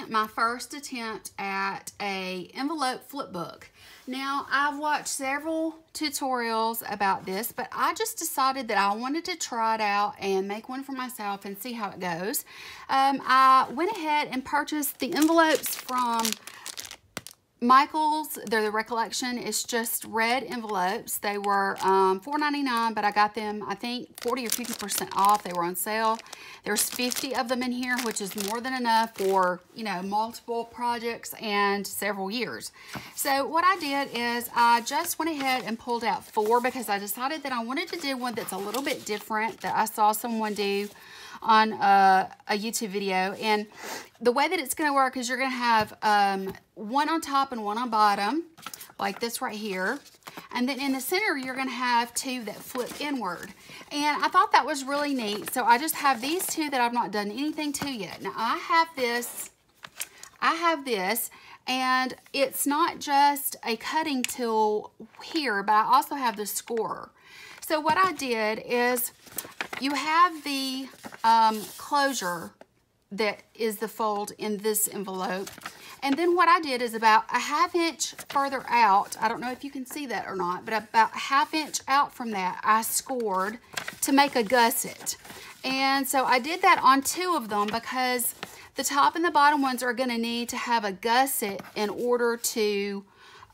My first attempt at a envelope flip book. Now, I've watched several tutorials about this, but I just decided that I wanted to try it out and make one for myself and see how it goes. I went ahead and purchased the envelopes from Michael's. They're the Recollection. It's just red envelopes. They were $4.99, but I got them, I think, 40 or 50% off. They were on sale. There's 50 of them in here, which is more than enough for, you know, multiple projects and several years. So what I did is I just went ahead and pulled out 4 because I decided that I wanted to do one that's a little bit different that I saw someone do on a YouTube video. And the way that it's going to work is you're going to have one on top and one on bottom, like this right here. And then in the center, you're going to have 2 that flip inward. And I thought that was really neat. So I just have these 2 that I've not done anything to yet. Now I have this, and it's not just a cutting tool here, but I also have the scorer. So what I did is, you have the closure that is the fold in this envelope. And then what I did is about a 1/2 inch further out, I don't know if you can see that or not, but about a 1/2 inch out from that, I scored to make a gusset. And so I did that on 2 of them because the top and the bottom ones are going to need to have a gusset in order to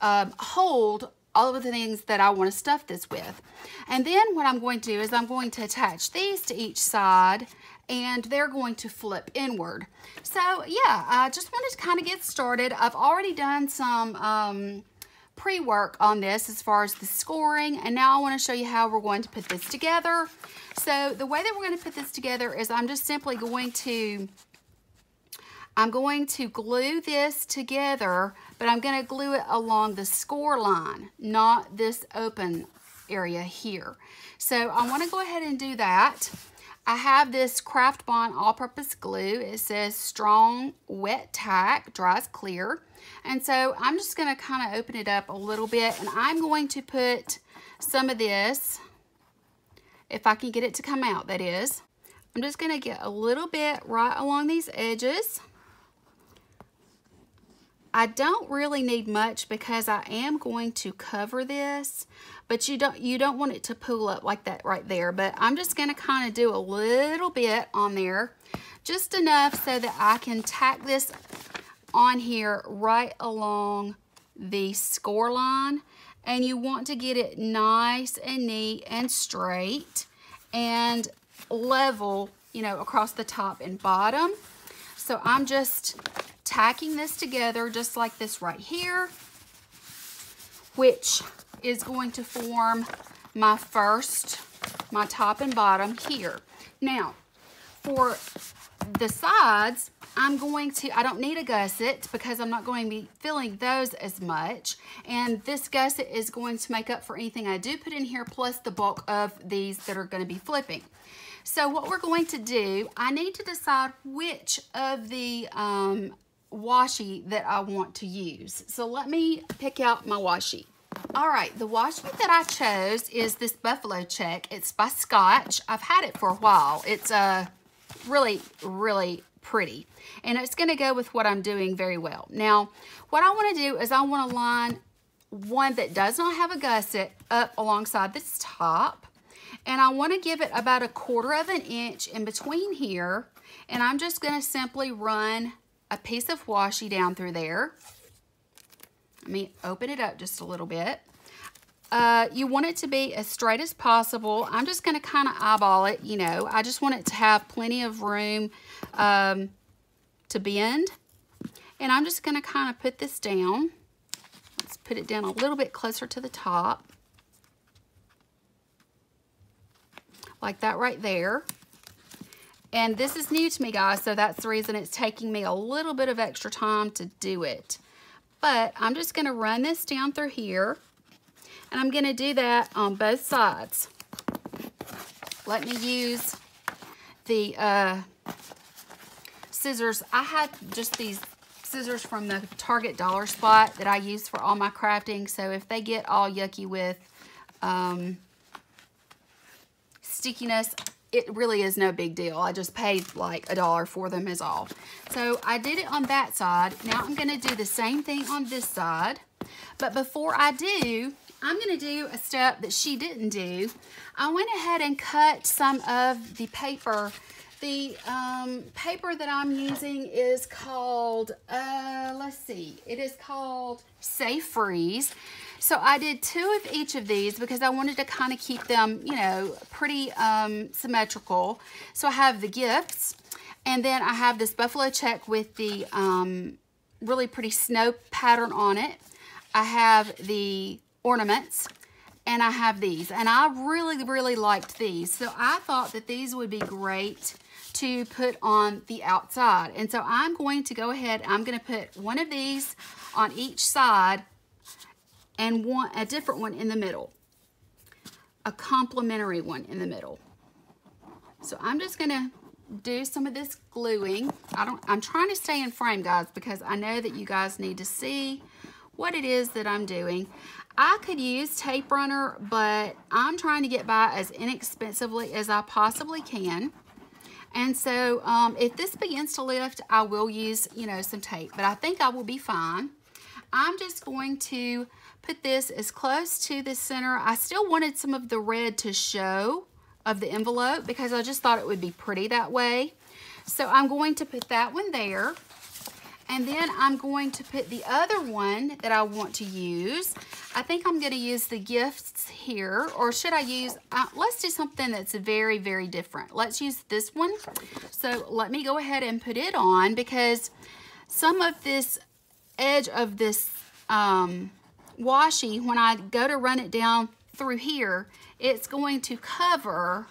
hold all of the things that I want to stuff this with. And then what I'm going to do is I'm going to attach these to each side, and they're going to flip inward. So yeah, I just wanted to kind of get started. I've already done some pre-work on this as far as the scoring, and now I want to show you how we're going to put this together. So the way that we're going to put this together is I'm just simply going to glue this together, but I'm going to glue it along the score line, not this open area here. So I want to go ahead and do that. I have this Craft Bond all-purpose glue. It says strong, wet tack, dries clear. And so I'm just going to kind of open it up a little bit, and I'm going to put some of this, if I can get it to come out, that is. I'm just going to get a little bit right along these edges. I don't really need much because I am going to cover this, but you don't want it to pull up like that right there. But I'm just going to kind of do a little bit on there, just enough so that I can tack this on here right along the score line. And you want to get it nice and neat and straight and level, you know, across the top and bottom. So I'm just tacking this together just like this right here, which is going to form my top and bottom here. Now, for the sides, I don't need a gusset because I'm not going to be filling those as much. And this gusset is going to make up for anything I do put in here, plus the bulk of these that are going to be flipping. So what we're going to do, I need to decide which of the washi that I want to use. So let me pick out my washi. All right, the washi that I chose is this Buffalo Check. It's by Scotch. I've had it for a while. It's really, really pretty. And it's going to go with what I'm doing very well. Now, what I want to do is I want to line one that does not have a gusset up alongside this top. And I want to give it about 1/4 of an inch in between here. And I'm just going to simply run a piece of washi down through there. Let me open it up just a little bit. You want it to be as straight as possible. I'm just going to kind of eyeball it, you know. I just want it to have plenty of room to bend. And I'm just going to kind of put this down. Let's put it down a little bit closer to the top. like that right there. And this is new to me, guys, so that's the reason it's taking me a little bit of extra time to do it. But I'm just going to run this down through here, and I'm going to do that on both sides. Let me use the scissors. I had just these scissors from the Target dollar spot that I use for all my crafting, so if they get all yucky with stickiness, it really is no big deal. I just paid like $1 for them is all. So I did it on that side. Now I'm gonna do the same thing on this side. But before I do, I'm gonna do a step that she didn't do. I went ahead and cut some of the paper. The paper that I'm using is called, let's see, it is called Safe Freeze. So I did 2 of each of these because I wanted to kind of keep them, you know, pretty symmetrical. So I have the gifts, and then I have this buffalo check with the really pretty snow pattern on it. I have the ornaments, and I have these. And I really, really liked these. So I thought that these would be great to put on the outside. And so I'm going to go ahead, I'm going to put one of these on each side and a different one in the middle, a complementary one in the middle. So I'm just gonna do some of this gluing. I'm trying to stay in frame, guys, because I know that you guys need to see what it is that I'm doing. I could use tape runner, but I'm trying to get by as inexpensively as I possibly can. And so if this begins to lift, I will use, you know, some tape, but I think I will be fine. I'm just going to put this as close to the center. I still wanted some of the red to show of the envelope because I just thought it would be pretty that way. So I'm going to put that one there. And then I'm going to put the other one that I want to use. I think I'm going to use the gifts here, or should I use, let's do something that's very, very different. Let's use this one. So let me go ahead and put it on because some of this edge of this washi, when I go to run it down through here, it's going to cover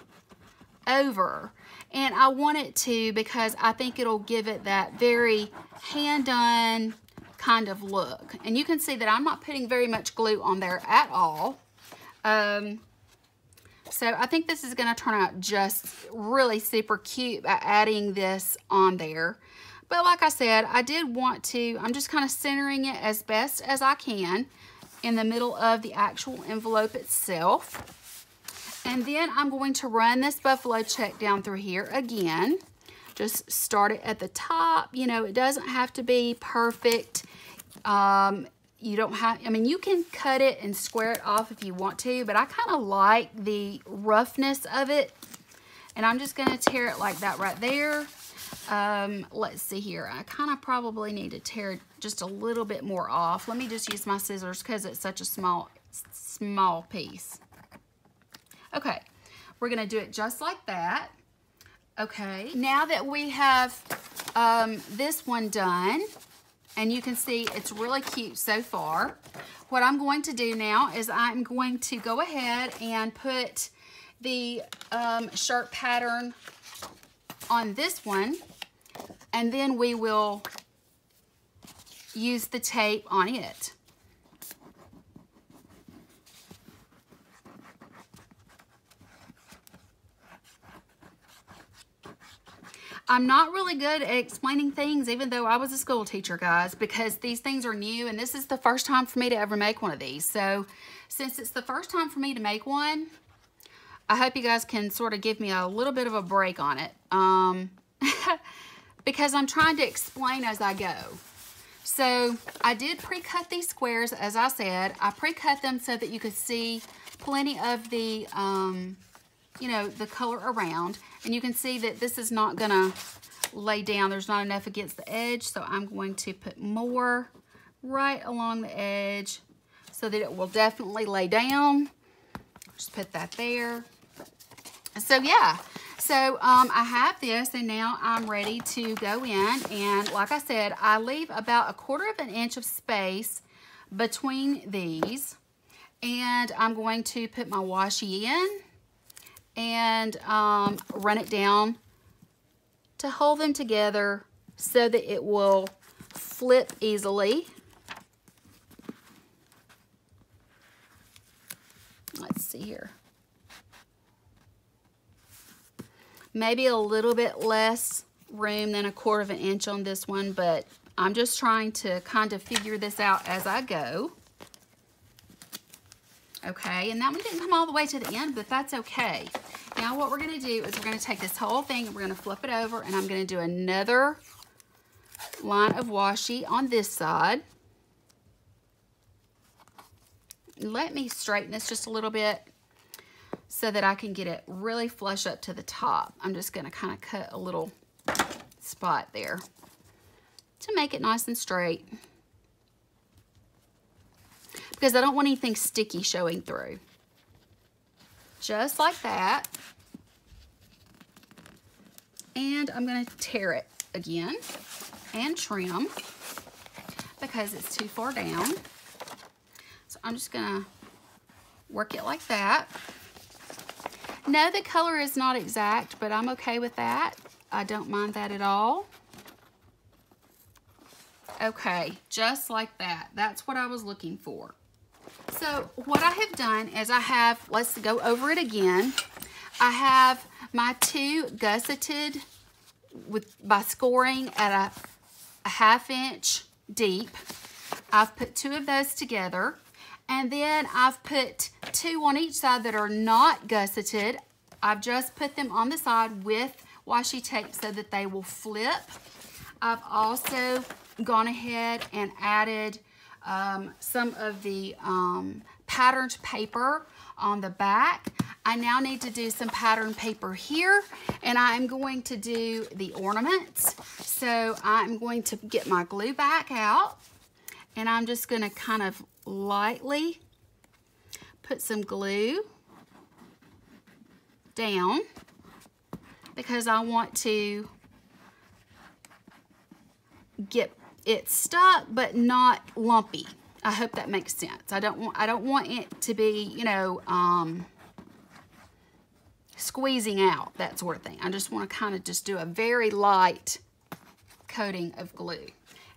over, and I want it to because I think it'll give it that very hand-done kind of look. And you can see that I'm not putting very much glue on there at all. So I think this is going to turn out just really super cute by adding this on there. But like I said, I did want to, I'm just kind of centering it as best as I can in the middle of the actual envelope itself. And then I'm going to run this buffalo check down through here again. Just start it at the top. You know, it doesn't have to be perfect. You don't have, I mean, you can cut it and square it off if you want to, but I kind of like the roughness of it. And I'm just going to tear it like that right there. Let's see here. I kind of probably need to tear just a little bit more off. Let me just use my scissors because it's such a small piece. Okay, we're going to do it just like that. Okay, now that we have this one done, and you can see it's really cute so far, what I'm going to do now is I'm going to go ahead and put the shirt pattern on this one, and then we will use the tape on it. I'm not really good at explaining things, even though I was a school teacher, guys, because these things are new, and this is the first time for me to ever make one of these. So since it's the first time for me to make one, I hope you guys can sort of give me a little bit of a break on it, because I'm trying to explain as I go. So I did pre-cut these squares, as I said. I pre-cut them so that you could see plenty of the, you know, the color around. And you can see that this is not gonna lay down. There's not enough against the edge, so I'm going to put more right along the edge so that it will definitely lay down. Just put that there. So yeah, so I have this, and now I'm ready to go in. And like I said, I leave about 1/4 inch of space between these, and I'm going to put my washi in. and run it down to hold them together so that it will flip easily. Let's see here. Maybe a little bit less room than 1/4 of an inch on this one, but I'm just trying to kind of figure this out as I go. Okay, and that one didn't come all the way to the end, but that's okay. Now what we're gonna do is we're gonna take this whole thing and we're gonna flip it over, and I'm gonna do another line of washi on this side. Let me straighten this just a little bit so that I can get it really flush up to the top. I'm just gonna kind of cut a little spot there to make it nice and straight, because I don't want anything sticky showing through. Just like that. And I'm gonna tear it again and trim because it's too far down. So I'm just gonna work it like that. No, the color is not exact, but I'm okay with that. I don't mind that at all. Okay, just like that. That's what I was looking for. So what I have done is I have, let's go over it again. I have my 2 gusseted by scoring at a 1/2 inch deep. I've put 2 of those together, and then I've put 2 on each side that are not gusseted. I've just put them on the side with washi tape so that they will flip. I've also gone ahead and added some of the patterned paper on the back. I now need to do some patterned paper here, and I'm going to do the ornaments. So I'm going to get my glue back out, and I'm just going to kind of lightly put some glue down because I want to get it stuck but not lumpy. I hope that makes sense. I don't want it to be, you know, squeezing out, that sort of thing. I just want to kind of just do a very light coating of glue.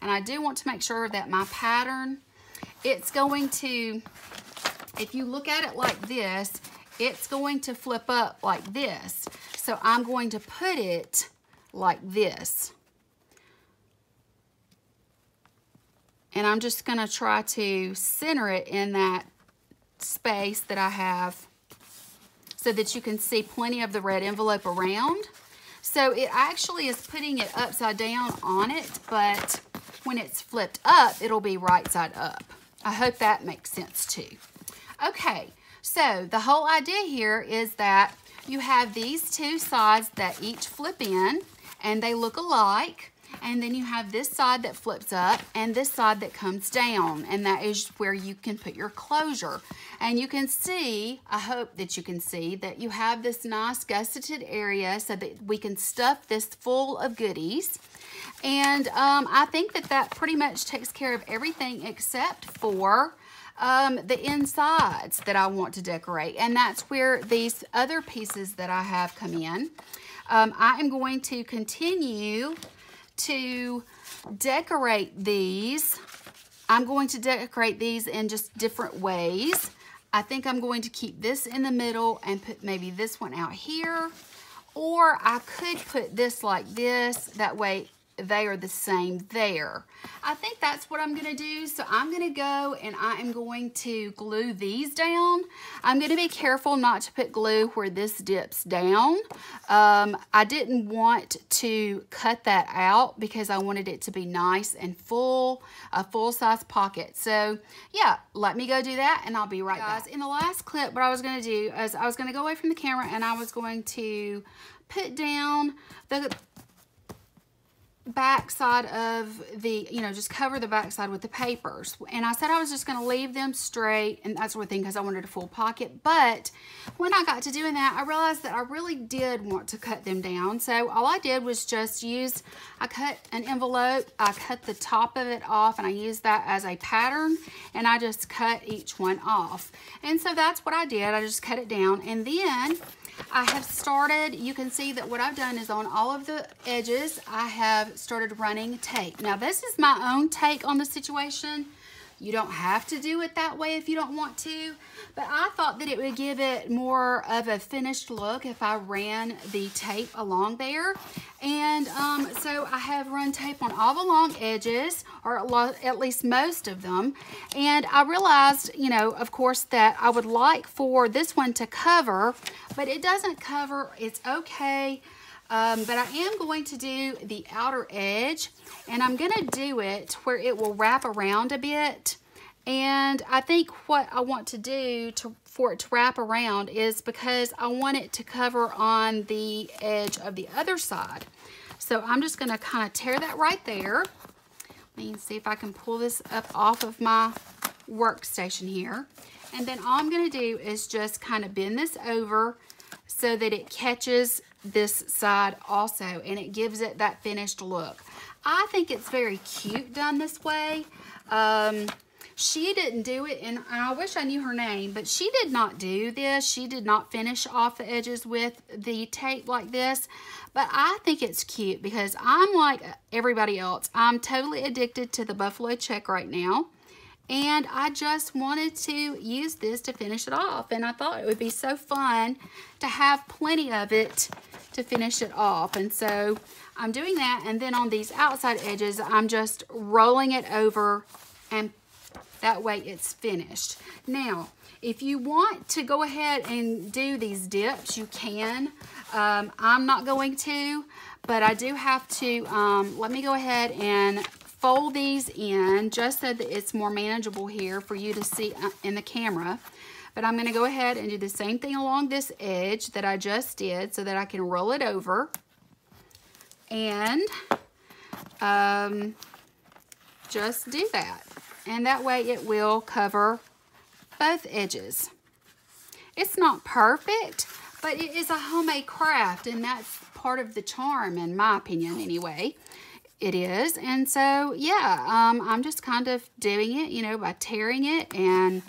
And I do want to make sure that my pattern, it's going to, if you look at it like this, it's going to flip up like this. So I'm going to put it like this. And I'm just going to try to center it in that space that I have so that you can see plenty of the red envelope around. So it actually is putting it upside down on it, but when it's flipped up, it'll be right side up. I hope that makes sense too. Okay, so the whole idea here is that you have these 2 sides that each flip in, and they look alike. And then you have this side that flips up and this side that comes down, and that is where you can put your closure. And you can see, I hope that you can see, that you have this nice gusseted area so that we can stuff this full of goodies. And I think that that pretty much takes care of everything except for the insides that I want to decorate. And that's where these other pieces that I have come in. I am going to continue to decorate these. I'm going to decorate these in just different ways. I think I'm going to keep this in the middle and put maybe this one out here, or I could put this like this, that way they are the same there. I think that's what I'm gonna do. So I'm gonna go and I am going to glue these down. I'm gonna be careful not to put glue where this dips down. I didn't want to cut that out because I wanted it to be nice and full, a full-size pocket. So yeah, let me go do that and I'll be right back. In the last clip, what I was gonna do is I was gonna go away from the camera and I was going to put down the back side of the, you know, just cover the back side with the papers. And I said I was just going to leave them straight and that sort of thing because I wanted a full pocket. But when I got to doing that, I realized that I really did want to cut them down. So all I did was just use, I cut an envelope, I cut the top of it off, and I used that as a pattern, and I just cut each one off. And so that's what I did. I just cut it down, and then I have started, you can see that what I've done is on all of the edges, I have started running tape. Now this is my own take on the situation. You don't have to do it that way if you don't want to, but I thought that it would give it more of a finished look if I ran the tape along there. And so I have run tape on all the long edges, or at least most of them. And I realized, you know, of course, that I would like for this one to cover, but it doesn't cover. It's okay. But I am going to do the outer edge, and I'm going to do it where it will wrap around a bit. And I think what I want to do for it to wrap around is because I want it to cover on the edge of the other side. So I'm just going to kind of tear that right there. Let me see if I can pull this up off of my workstation here. And then all I'm going to do is just kind of bend this over so that it catches this side also, and it gives it that finished look. I think it's very cute done this way. She didn't do it, and I wish I knew her name, but she did not do this. She did not finish off the edges with the tape like this, but I think it's cute because I'm like everybody else. I'm totally addicted to the buffalo check right now, and I just wanted to use this to finish it off, and I thought it would be so fun to have plenty of it to finish it off. And so I'm doing that, and then on these outside edges I'm just rolling it over, and that way it's finished. Now if you want to go ahead and do these dips, you can. I'm not going to, but I do have to. Let me go ahead and fold these in just so that it's more manageable here for you to see in the camera. But I'm going to go ahead and do the same thing along this edge that I just did so that I can roll it over. And just do that. And that way it will cover both edges. It's not perfect, but it is a homemade craft, and that's part of the charm, in my opinion anyway. It is. And so, yeah, I'm just kind of doing it, you know, by tearing it and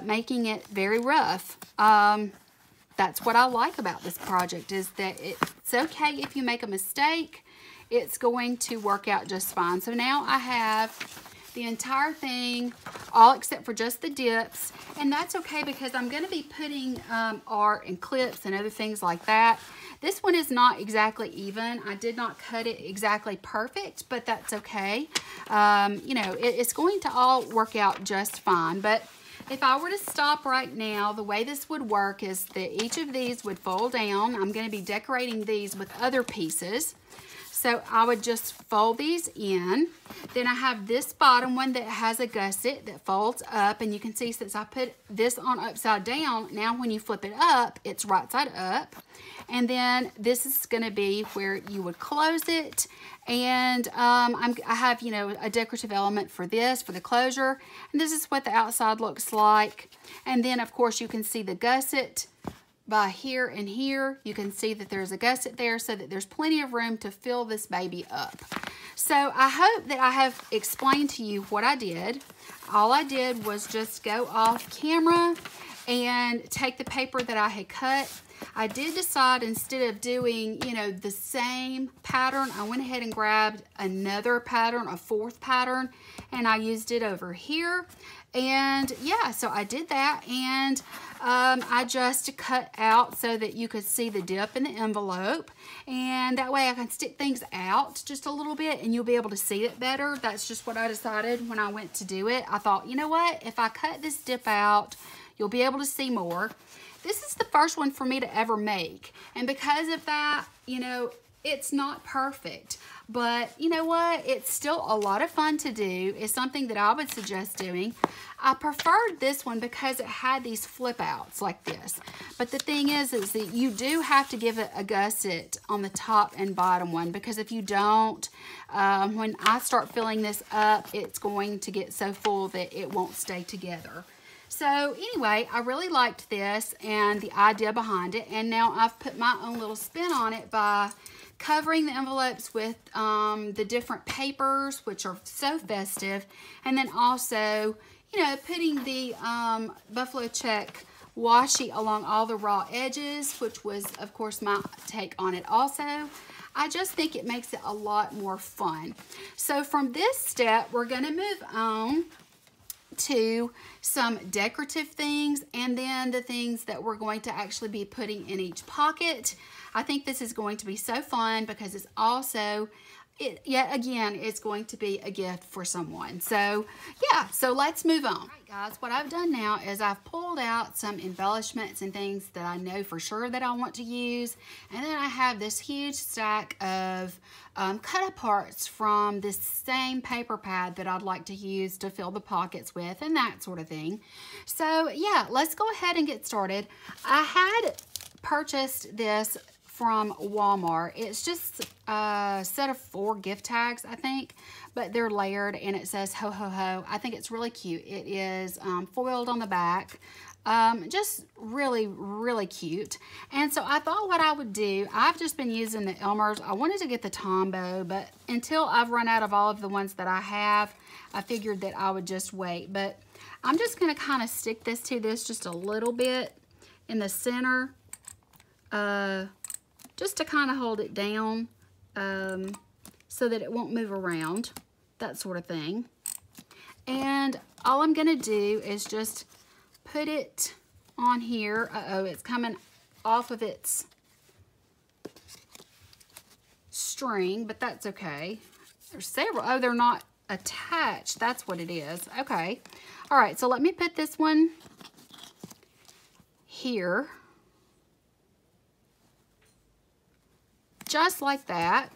making it very rough. That's what I like about this project, is that it's okay if you make a mistake. It's going to work out just fine. So now I have the entire thing, all except for just the dips, and that's okay because I'm going to be putting art and clips and other things like that. This one is not exactly even. I did not cut it exactly perfect, but that's okay. You know, it's going to all work out just fine. But if I were to stop right now, the way this would work is that each of these would fold down. I'm going to be decorating these with other pieces. So I would just fold these in. Then I have this bottom one that has a gusset that folds up. And you can see since I put this on upside down, now when you flip it up, it's right side up. And then this is going to be where you would close it. And I have, you know, a decorative element for this, for the closure. And this is what the outside looks like. And then, of course, you can see the gusset by here and here. You can see that there's a gusset there so that there's plenty of room to fill this baby up. So I hope that I have explained to you what I did. All I did was just go off camera and take the paper that I had cut. I did decide, instead of doing, you know, the same pattern, I went ahead and grabbed another pattern, a fourth pattern, and I used it over here. And yeah, so I did that, and I just cut out so that you could see the dip in the envelope, and that way I can stick things out just a little bit and you'll be able to see it better. That's just what I decided when I went to do it. I thought, you know what, if I cut this dip out, you'll be able to see more. This is the first one for me to ever make, and because of that, you know, it's not perfect, but you know what? It's still a lot of fun to do. It's something that I would suggest doing. I preferred this one because it had these flip outs like this. But the thing is that you do have to give it a gusset on the top and bottom one, because if you don't, when I start filling this up, it's going to get so full that it won't stay together. So anyway, I really liked this and the idea behind it, and now I've put my own little spin on it by covering the envelopes with the different papers, which are so festive, and then also, you know, putting the buffalo check washi along all the raw edges, which was, of course, my take on it also. I just think it makes it a lot more fun. So from this step, we're going to move on to some decorative things, and then the things that we're going to actually be putting in each pocket. I think this is going to be so fun because it's also, yet again, it's going to be a gift for someone. So yeah, so let's move on. All right, guys, what I've done now is I've pulled out some embellishments and things that I know for sure that I want to use. And then I have this huge stack of cut aparts from this same paper pad that I'd like to use to fill the pockets with and that sort of thing. So yeah, let's go ahead and get started. I had purchased this from Walmart. It's just a set of 4 gift tags, I think, but they're layered and it says ho ho ho. I think it's really cute. It is foiled on the back. Just really, really cute. And so I thought what I would do, I've just been using the Elmer's. I wanted to get the Tombow, but until I've run out of all of the ones that I have, I figured that I would just wait. But I'm just going to kind of stick this to this just a little bit in the center, just to kind of hold it down so that it won't move around, that sort of thing. And all I'm going to do is just put it on here. Uh-oh, it's coming off of its string, but that's okay. There's several. Oh, they're not attached. That's what it is. Okay. All right, so let me put this one here. Just like that.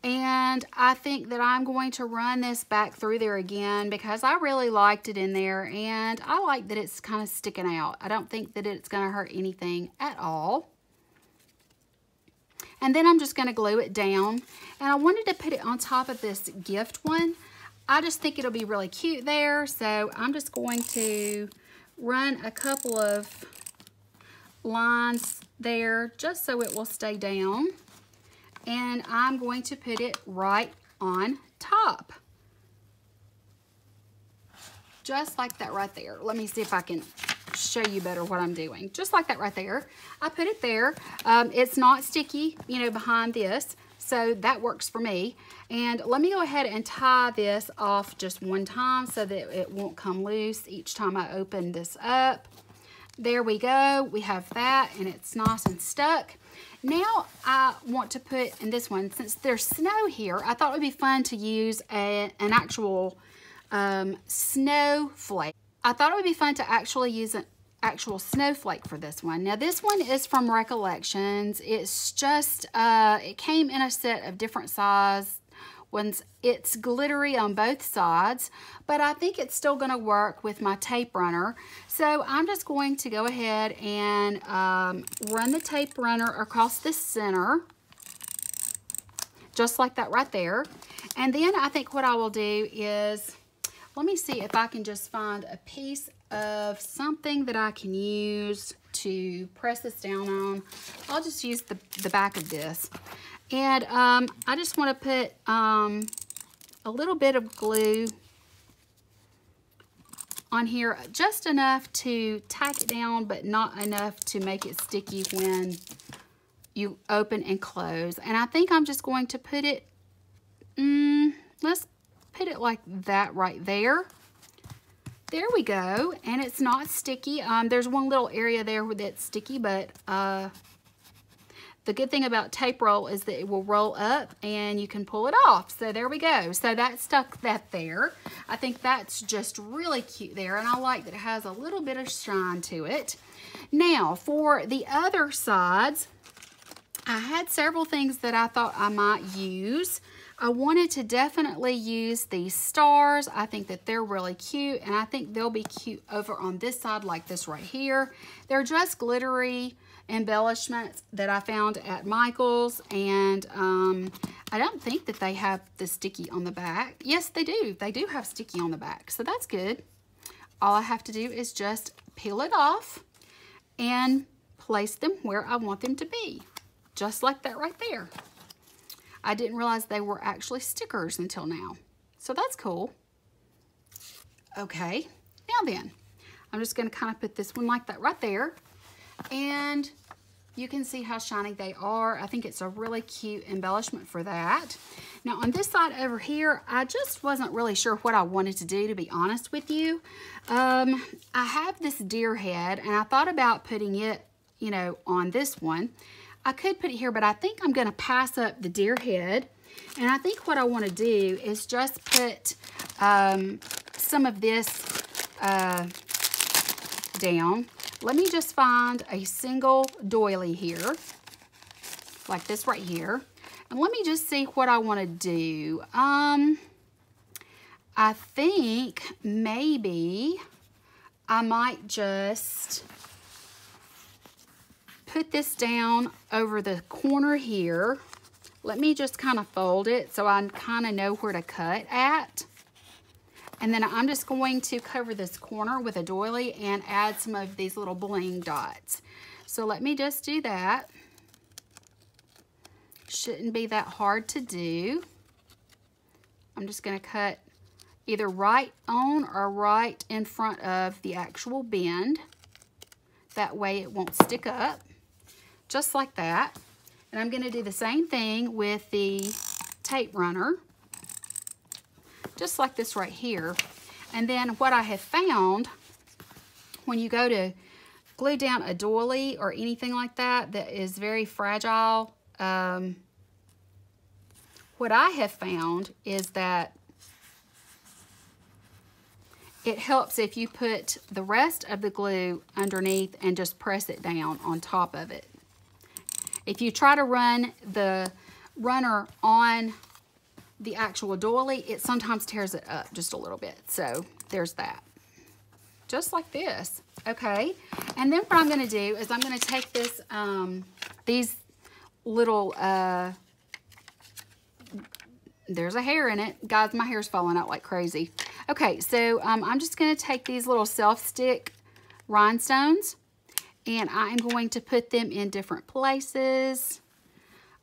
And I think that I'm going to run this back through there again because I really liked it in there, and I like that it's kind of sticking out. I don't think that it's going to hurt anything at all. And then I'm just going to glue it down, and I wanted to put it on top of this gift one. I just think it'll be really cute there, so I'm just going to run a couple of lines there just so it will stay down. And I'm going to put it right on top. Just like that right there. Let me see if I can show you better what I'm doing. Just like that right there. I put it there. It's not sticky, you know, behind this. So that works for me. And let me go ahead and tie this off just one time so that it won't come loose each time I open this up. There we go. We have that, and it's nice and stuck. Now I want to put in this one, since there's snow here, I thought it would be fun to use an actual snowflake. I thought it would be fun to actually use an actual snowflake for this one. Now this one is from Recollections. It's just, it came in a set of different size ones. It's glittery on both sides, but I think it's still going to work with my tape runner. So I'm just going to go ahead and run the tape runner across the center, just like that right there. And then I think what I will do is, let me see if I can just find a piece of something that I can use to press this down on. I'll just use the back of this. And I just want to put a little bit of glue on here, just enough to tack it down, but not enough to make it sticky when you open and close. And I think I'm just going to put it, let's put it like that right there. There we go. And it's not sticky. There's one little area there where that's sticky, but the good thing about tape roll is that it will roll up and you can pull it off. So there we go. So that stuck that there. I think that's just really cute there, and I like that it has a little bit of shine to it. Now for the other sides, I had several things that I thought I might use. I wanted to definitely use these stars. I think that they're really cute, and I think they'll be cute over on this side like this right here. They're just glittery embellishments that I found at Michael's, and I don't think that they have the sticky on the back. Yes, they do. They do have sticky on the back, so that's good. All I have to do is just peel it off and place them where I want them to be, just like that right there. I didn't realize they were actually stickers until now, so that's cool. Okay, now then, I'm just going to kind of put this one like that right there. And you can see how shiny they are. I think it's a really cute embellishment for that. Now on this side over here, I just wasn't really sure what I wanted to do, to be honest with you. I have this deer head, and I thought about putting it, you know, on this one. I could put it here, but I think I'm going to pass up the deer head. And I think what I want to do is just put some of this down. Let me just find a single doily here, like this right here. And let me just see what I want to do. I think maybe I might just put this down over the corner here. Let me just kind of fold it so I kind of know where to cut at. And then I'm just going to cover this corner with a doily and add some of these little bling dots. So let me just do that. Shouldn't be that hard to do. I'm just going to cut either right on or right in front of the actual bend. That way it won't stick up. Just like that. And I'm going to do the same thing with the tape runner. Just like this right here. And then what I have found, when you go to glue down a doily or anything like that that is very fragile, what I have found is that it helps if you put the rest of the glue underneath and just press it down on top of it. If you try to run the runner on the actual doily, it sometimes tears it up just a little bit. So there's that. Just like this. Okay. And then what I'm going to do is I'm going to take this, these little, there's a hair in it. Guys, my hair's falling out like crazy. Okay. So I'm just going to take these little self-stick rhinestones, and I'm going to put them in different places.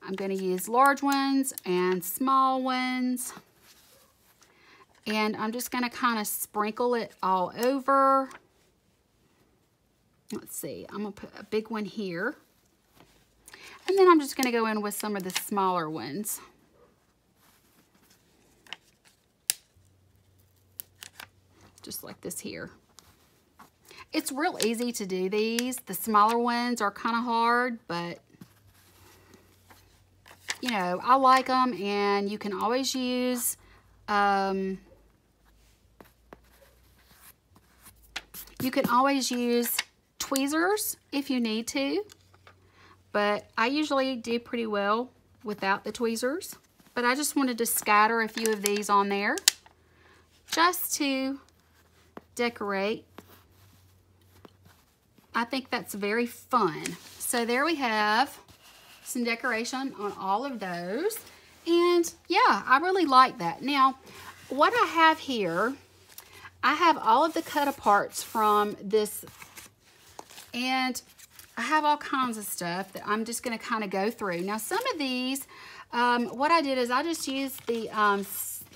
I'm going to use large ones and small ones. And I'm just going to kind of sprinkle it all over. Let's see, I'm going to put a big one here. And then I'm just going to go in with some of the smaller ones. Just like this here. It's real easy to do these. The smaller ones are kind of hard, but you know, I like them, and you can always use tweezers if you need to, but I usually do pretty well without the tweezers. But I just wanted to scatter a few of these on there just to decorate. I think that's very fun. So there we have some decoration on all of those. And yeah, I really like that. Now, what I have here, I have all of the cut aparts from this, and I have all kinds of stuff that I'm just going to kind of go through. Now, some of these, what I did is I just used the,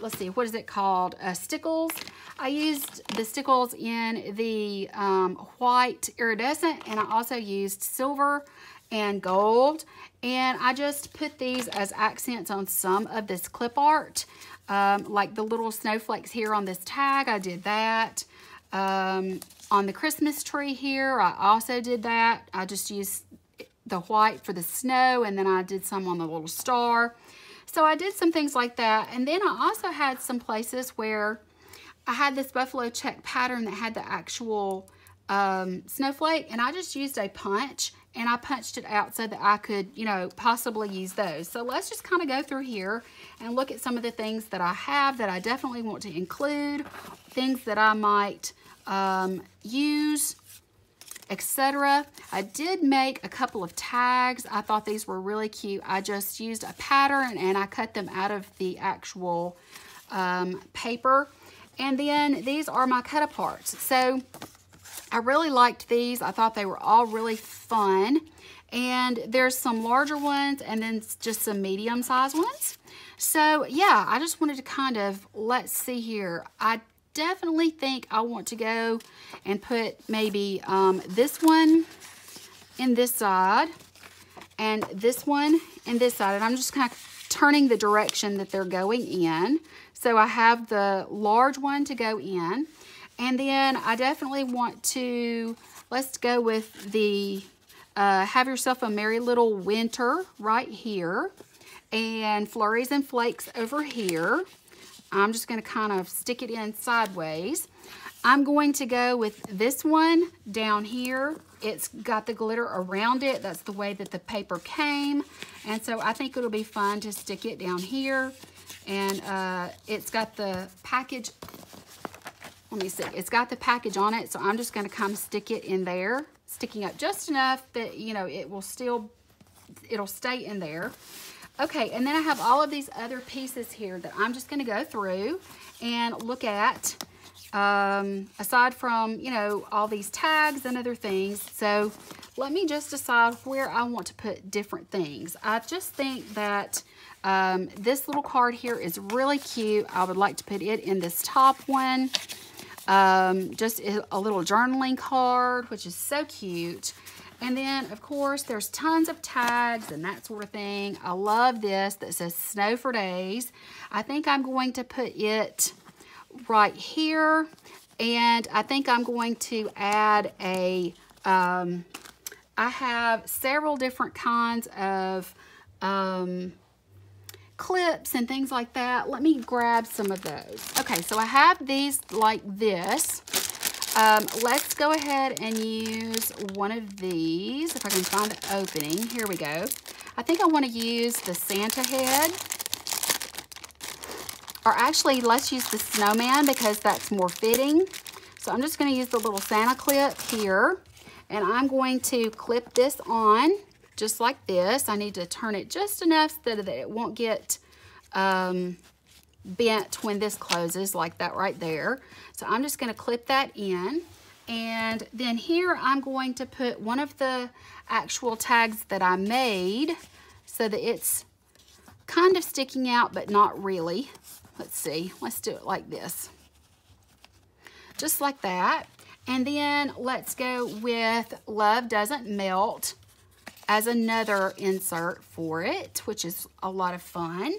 let's see, what is it called? Stickles. I used the stickles in the white iridescent, and I also used silver and gold. And I just put these as accents on some of this clip art. Like the little snowflakes here on this tag, I did that. On the Christmas tree here, I also did that. I just used the white for the snow, and then I did some on the little star. So I did some things like that. And then I also had some places where I had this buffalo check pattern that had the actual snowflake, and I just used a punch, and I punched it out so that I could, you know, possibly use those. So let's just kind of go through here and look at some of the things that I have that I definitely want to include, things that I might use, etc. I did make a couple of tags. I thought these were really cute. I just used a pattern and I cut them out of the actual paper. And then these are my cut aparts. So I really liked these. I thought they were all really fun. And there's some larger ones and then just some medium-sized ones. So yeah, I just wanted to kind of, let's see here. I definitely think I want to go and put maybe this one in this side and this one in this side. And I'm just kind of turning the direction that they're going in. So I have the large one to go in. And then I definitely want to, let's go with the Have Yourself a Merry Little Winter right here. And Flurries and Flakes over here. I'm just going to kind of stick it in sideways. I'm going to go with this one down here. It's got the glitter around it. That's the way that the paper came. And so I think it'll be fun to stick it down here. And it's got the package, let me see, it's got the package on it. So I'm just going to come stick it in there, sticking up just enough that, you know, it will still, it'll stay in there. Okay, and then I have all of these other pieces here that I'm just going to go through and look at, aside from, you know, all these tags and other things. So let me just decide where I want to put different things. I just think that this little card here is really cute. I would like to put it in this top one. Just a little journaling card, which is so cute. And then, of course, there's tons of tags and that sort of thing. I love this that says Snow for Days. I think I'm going to put it right here. And I think I'm going to add a, I have several different kinds of clips and things like that. Let me grab some of those. Okay, so I have these like this. Let's go ahead and use one of these, if I can find the opening. Here we go. I think I want to use the Santa head. Or actually, let's use the snowman because that's more fitting. So I'm just going to use the little Santa clip here. And I'm going to clip this on just like this. I need to turn it just enough so that it won't get bent when this closes, like that right there. So I'm just going to clip that in. And then here I'm going to put one of the actual tags that I made so that it's kind of sticking out, but not really. Let's see. Let's do it like this. Just like that. And then let's go with Love Doesn't Melt as another insert for it, which is a lot of fun.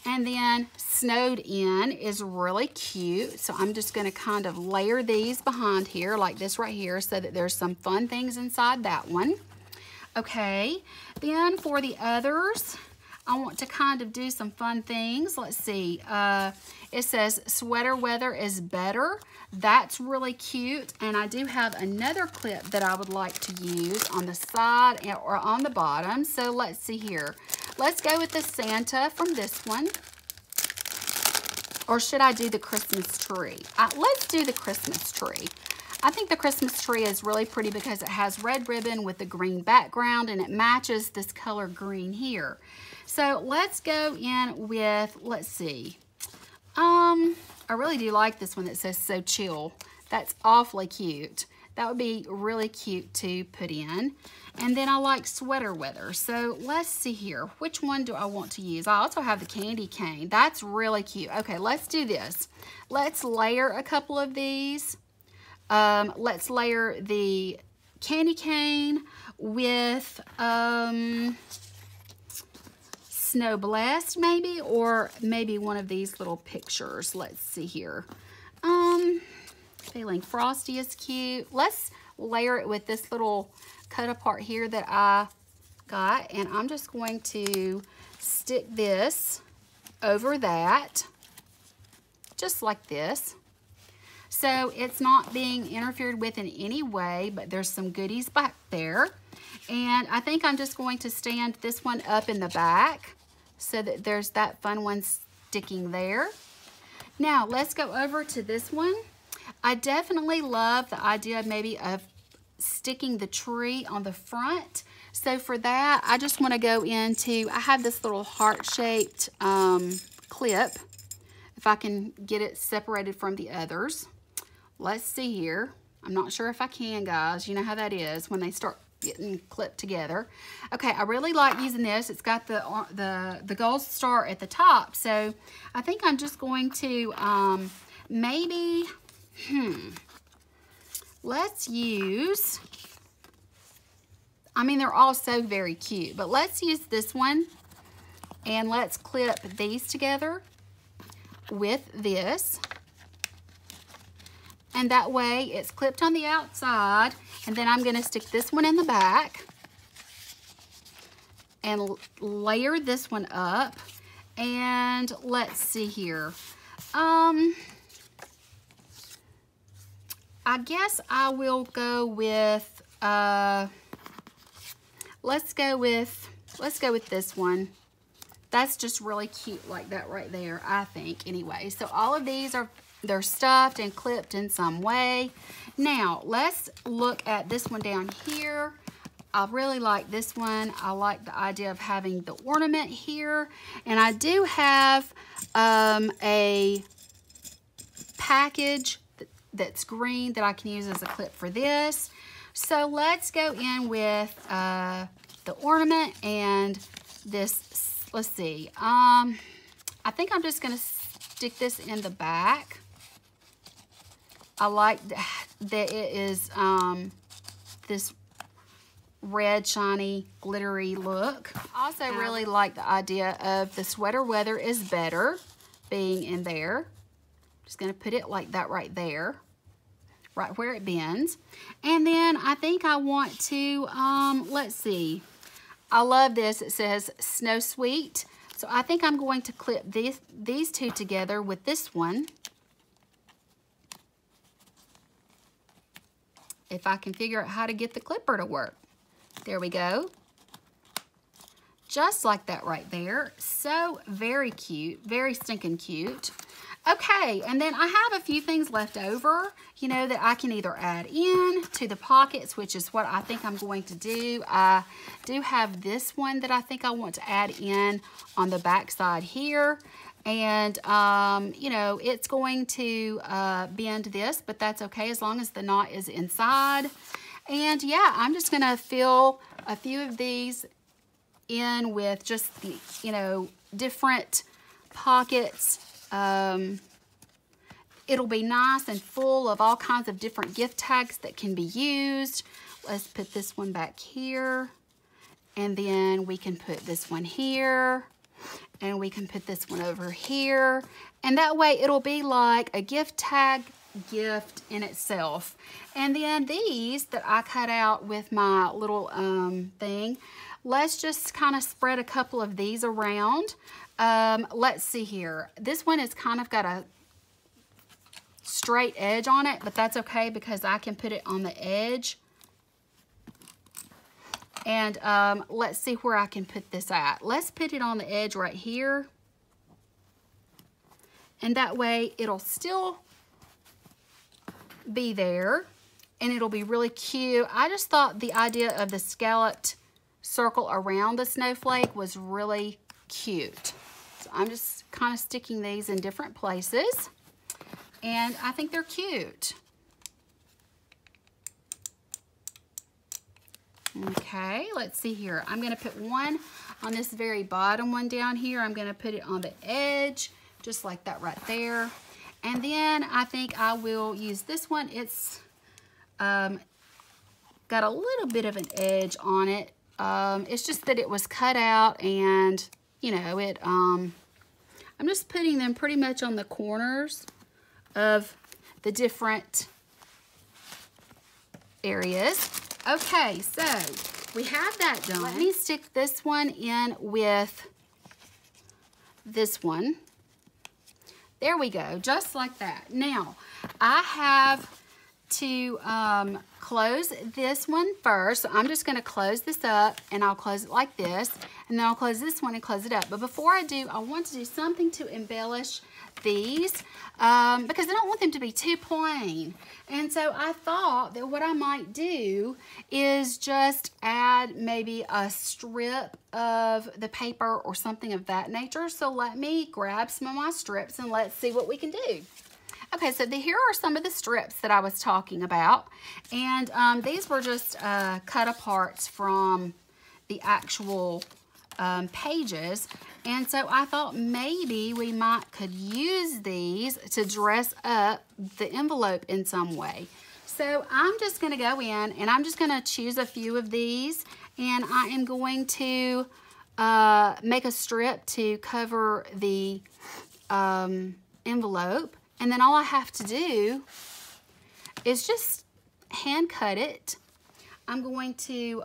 And then Snowed In is really cute. So I'm just going to kind of layer these behind here like this right here so that there's some fun things inside that one. Okay, then for the others, I want to kind of do some fun things. Let's see. It says Sweater Weather is Better. That's really cute. And I do have another clip that I would like to use on the side or on the bottom. So let's see here. Let's go with the Santa from this one. Or should I do the Christmas tree? Let's do the Christmas tree. I think the Christmas tree is really pretty because it has red ribbon with the green background and it matches this color green here. So let's go in with, let's see. I really do like this one that says So Chill. That's awfully cute. That would be really cute to put in. And then I like Sweater Weather. So let's see here. Which one do I want to use? I also have the candy cane. That's really cute. Okay, let's do this. Let's layer a couple of these. Let's layer the candy cane with Snow Blessed maybe, or maybe one of these little pictures. Let's see here. Feeling Frosty is cute. Let's layer it with this little cut apart here that I got, and I'm just going to stick this over that just like this. So it's not being interfered with in any way, but there's some goodies back there. And I think I'm just going to stand this one up in the back so that there's that fun one sticking there. Now let's go over to this one. I definitely love the idea maybe of sticking the tree on the front. So for that, I just want to go into, I have this little heart-shaped clip, if I can get it separated from the others. Let's see here. I'm not sure if I can, guys. You know how that is when they start getting clipped together. Okay, I really like using this. It's got the gold star at the top. So I think I'm just going to maybe, let's use, I mean, they're all so very cute, but let's use this one and let's clip these together with this. And that way it's clipped on the outside, and then I'm gonna stick this one in the back and layer this one up. And let's see here. I guess I will go with, let's go with this one. That's just really cute like that right there, I think, anyway. So all of these they're stuffed and clipped in some way. Now, let's look at this one down here. I really like this one. I like the idea of having the ornament here. And I do have a package that's green that I can use as a clip for this. So let's go in with the ornament and this, let's see. I think I'm just gonna stick this in the back. I like that it is this red, shiny, glittery look. I also really like the idea of the sweater weather is better being in there. Just gonna put it like that right there, right where it bends. And then I think I want to, let's see. I love this, it says Snow Sweet. So I think I'm going to clip these two together with this one. If I can figure out how to get the clipper to work. There we go. Just like that right there. So very cute, very stinking cute. Okay, and then I have a few things left over, you know, that I can either add in to the pockets, which is what I think I'm going to do. I do have this one that I think I want to add in on the back side here. And, you know, it's going to bend this, but that's okay as long as the knot is inside. And yeah, I'm just going to fill a few of these in with just the, you know, different pockets. It'll be nice and full of all kinds of different gift tags that can be used. Let's put this one back here. And then we can put this one here. And we can put this one over here. And that way it'll be like a gift tag gift in itself. And then these that I cut out with my little thing, let's just kind of spread a couple of these around. Let's see here. This one has kind of got a straight edge on it, but that's okay because I can put it on the edge. And let's see where I can put this at. Let's put it on the edge right here. And that way it'll still be there and it'll be really cute. I just thought the idea of the scalloped circle around the snowflake was really cute. So I'm just kind of sticking these in different places and I think they're cute. Okay, let's see here. I'm going to put one on this very bottom one down here. I'm going to put it on the edge, just like that right there. And then I think I will use this one. It's got a little bit of an edge on it. It's just that it was cut out and, you know, it. I'm just putting them pretty much on the corners of the different areas. Okay, so we have that done. Let me stick this one in with this one. There we go, just like that. Now, I have to close this one first. So I'm just gonna close this up and I'll close it like this. And then I'll close this one and close it up. But before I do, I want to do something to embellish these because I don't want them to be too plain. And so I thought that what I might do is just add maybe a strip of the paper or something of that nature. So let me grab some of my strips and let's see what we can do. Okay, so here are some of the strips that I was talking about. And these were just cut aparts from the actual pages. And so I thought maybe we could use these to dress up the envelope in some way. So I'm just going to go in and I'm just going to choose a few of these, and I am going to make a strip to cover the envelope. And then all I have to do is just hand cut it. I'm going to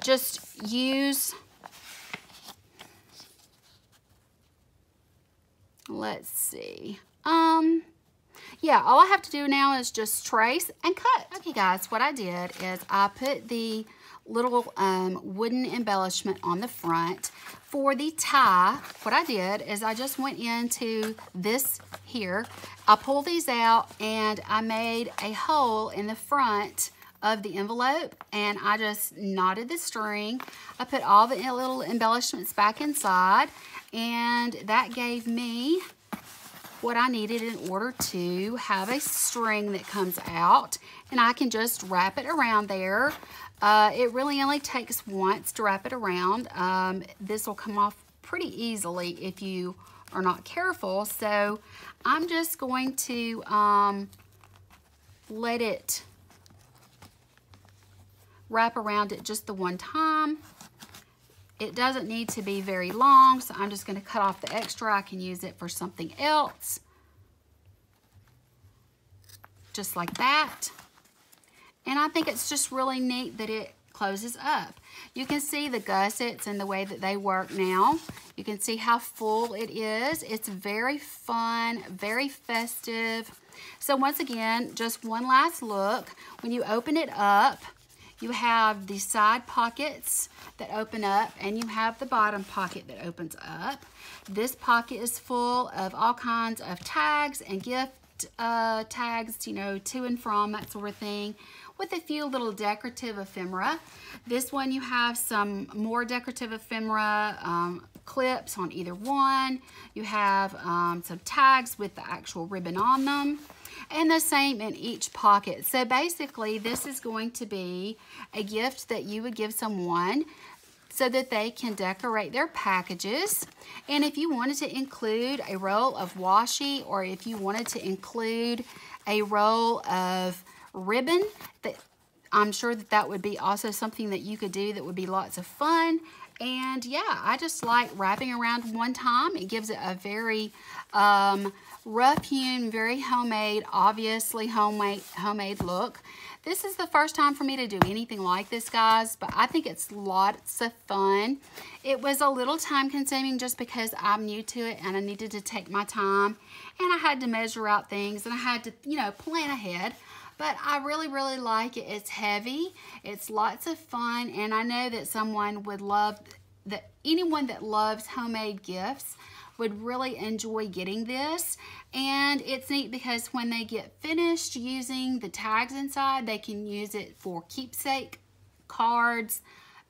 just use, let's see, yeah, all I have to do now is just trace and cut. Okay guys, what I did is I put the little wooden embellishment on the front. For the tie, what I did is I just went into this here. I pulled these out and I made a hole in the front of the envelope, and I just knotted the string. I put all the little embellishments back inside, and that gave me what I needed in order to have a string that comes out, and I can just wrap it around there. It really only takes once to wrap it around. This will come off pretty easily if you are not careful. So I'm just going to let it wrap around it just the one time. It doesn't need to be very long, so I'm just going to cut off the extra. I can use it for something else. Just like that. And I think it's just really neat that it closes up. You can see the gussets and the way that they work now. You can see how full it is. It's very fun, very festive. So once again, just one last look. When you open it up, you have the side pockets that open up, and you have the bottom pocket that opens up. This pocket is full of all kinds of tags and gift tags, you know, to and from, that sort of thing, with a few little decorative ephemera. This one you have some more decorative ephemera, clips on either one. You have some tags with the actual ribbon on them. And the same in each pocket. So basically, this is going to be a gift that you would give someone so that they can decorate their packages. And if you wanted to include a roll of washi, or if you wanted to include a roll of ribbon, I'm sure that that would be also something that you could do that would be lots of fun. And yeah, I just like wrapping around one time. It gives it a very rough-hewn, very homemade, obviously homemade look. This is the first time for me to do anything like this, guys, but I think it's lots of fun. It was a little time-consuming just because I'm new to it and I needed to take my time, and I had to measure out things, and I had to, you know, plan ahead. But I really, really like it. It's heavy. It's lots of fun, and I know that someone would love, that anyone that loves homemade gifts would really enjoy getting this. And it's neat because when they get finished using the tags inside, they can use it for keepsake cards,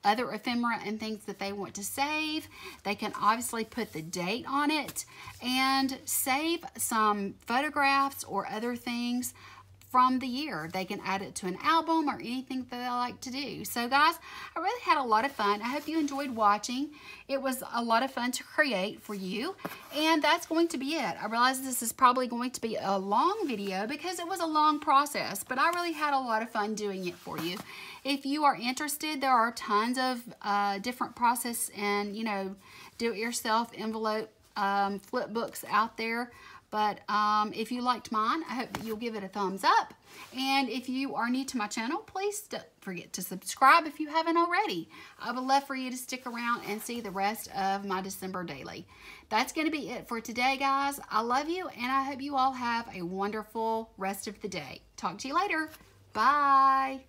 other ephemera and things that they want to save. They can obviously put the date on it and save some photographs or other things from the year. They can add it to an album or anything that they like to do. So guys, I really had a lot of fun. I hope you enjoyed watching. It was a lot of fun to create for you, and that's going to be it. I realize this is probably going to be a long video because it was a long process, but I really had a lot of fun doing it for you. If you are interested, there are tons of different process and, you know, do-it-yourself envelope flip books out there. But if you liked mine, I hope that you'll give it a thumbs up. And if you are new to my channel, please don't forget to subscribe if you haven't already. I would love for you to stick around and see the rest of my December daily. That's going to be it for today, guys. I love you, and I hope you all have a wonderful rest of the day. Talk to you later. Bye.